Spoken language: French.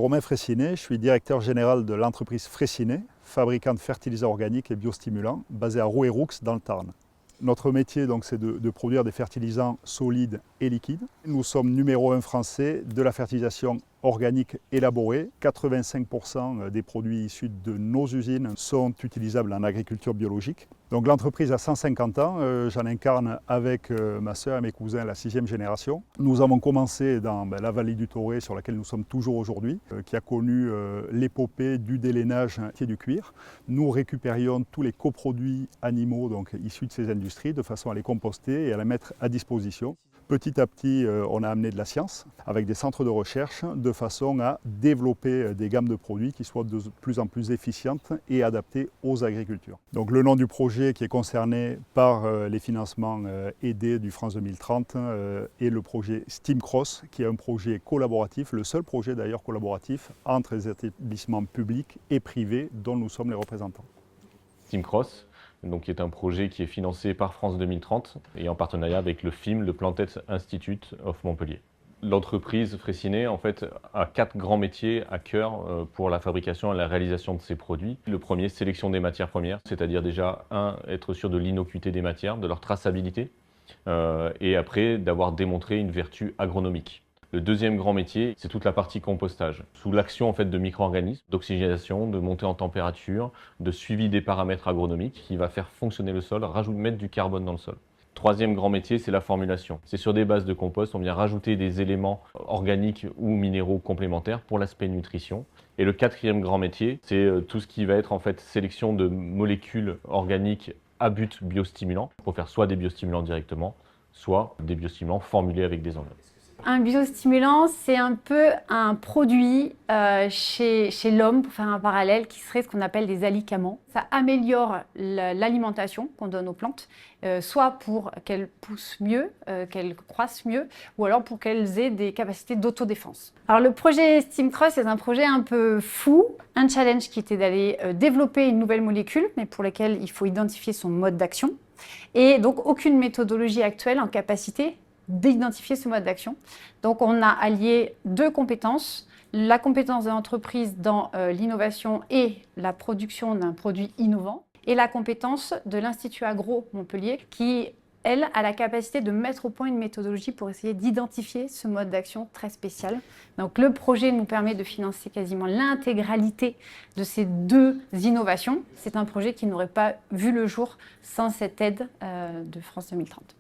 Romain Fraissinet, je suis directeur général de l'entreprise Fraissinet, fabricant de fertilisants organiques et biostimulants, basée à Rouerroux dans le Tarn. Notre métier, c'est de produire des fertilisants solides et liquides. Nous sommes numéro 1 français de la fertilisation organique élaborée. 85% des produits issus de nos usines sont utilisables en agriculture biologique. Donc l'entreprise a 150 ans, j'en incarne avec ma sœur et mes cousins la 6e génération. Nous avons commencé dans la vallée du Torré, sur laquelle nous sommes toujours aujourd'hui, qui a connu l'épopée du délainage et du cuir. Nous récupérions tous les coproduits animaux issus de ces industries de façon à les composter et à les mettre à disposition. Petit à petit, on a amené de la science avec des centres de recherche de façon à développer des gammes de produits qui soient de plus en plus efficientes et adaptées aux agricultures. Donc le nom du projet qui est concerné par les financements aidés du France 2030 est le projet STEAMcross, qui est un projet collaboratif, le seul projet d'ailleurs collaboratif entre les établissements publics et privés dont nous sommes les représentants. STEAMcross, qui est un projet qui est financé par France 2030 et en partenariat avec le FIM, le Planted Institute of Montpellier. L'entreprise Fraissinet en fait a 4 grands métiers à cœur pour la fabrication et la réalisation de ces produits. Le premier, sélection des matières premières, c'est-à-dire déjà être sûr de l'innocuité des matières, de leur traçabilité, et après d'avoir démontré une vertu agronomique. Le deuxième grand métier, c'est toute la partie compostage, sous l'action de micro-organismes, d'oxygénation, de montée en température, de suivi des paramètres agronomiques qui va faire fonctionner le sol, mettre du carbone dans le sol. Troisième grand métier, c'est la formulation. C'est sur des bases de compost, on vient rajouter des éléments organiques ou minéraux complémentaires pour l'aspect nutrition. Et le quatrième grand métier, c'est tout ce qui va être sélection de molécules organiques à but biostimulant, pour faire soit des biostimulants directement, soit des biostimulants formulés avec des enzymes. Un biostimulant, c'est un peu un produit chez l'homme, pour faire un parallèle, qui serait ce qu'on appelle des alicaments. Ça améliore l'alimentation qu'on donne aux plantes, soit pour qu'elles poussent mieux, qu'elles croissent mieux, ou alors pour qu'elles aient des capacités d'autodéfense. Alors le projet STEAMcross, c'est un projet un peu fou, un challenge qui était d'aller développer une nouvelle molécule, mais pour laquelle il faut identifier son mode d'action. Et donc aucune méthodologie actuelle en capacité d'identifier ce mode d'action. Donc on a allié 2 compétences, la compétence de l'entreprise dans l'innovation et la production d'un produit innovant, et la compétence de l'Institut Agro Montpellier qui, elle, a la capacité de mettre au point une méthodologie pour essayer d'identifier ce mode d'action très spécial. Donc le projet nous permet de financer quasiment l'intégralité de ces 2 innovations. C'est un projet qui n'aurait pas vu le jour sans cette aide de France 2030.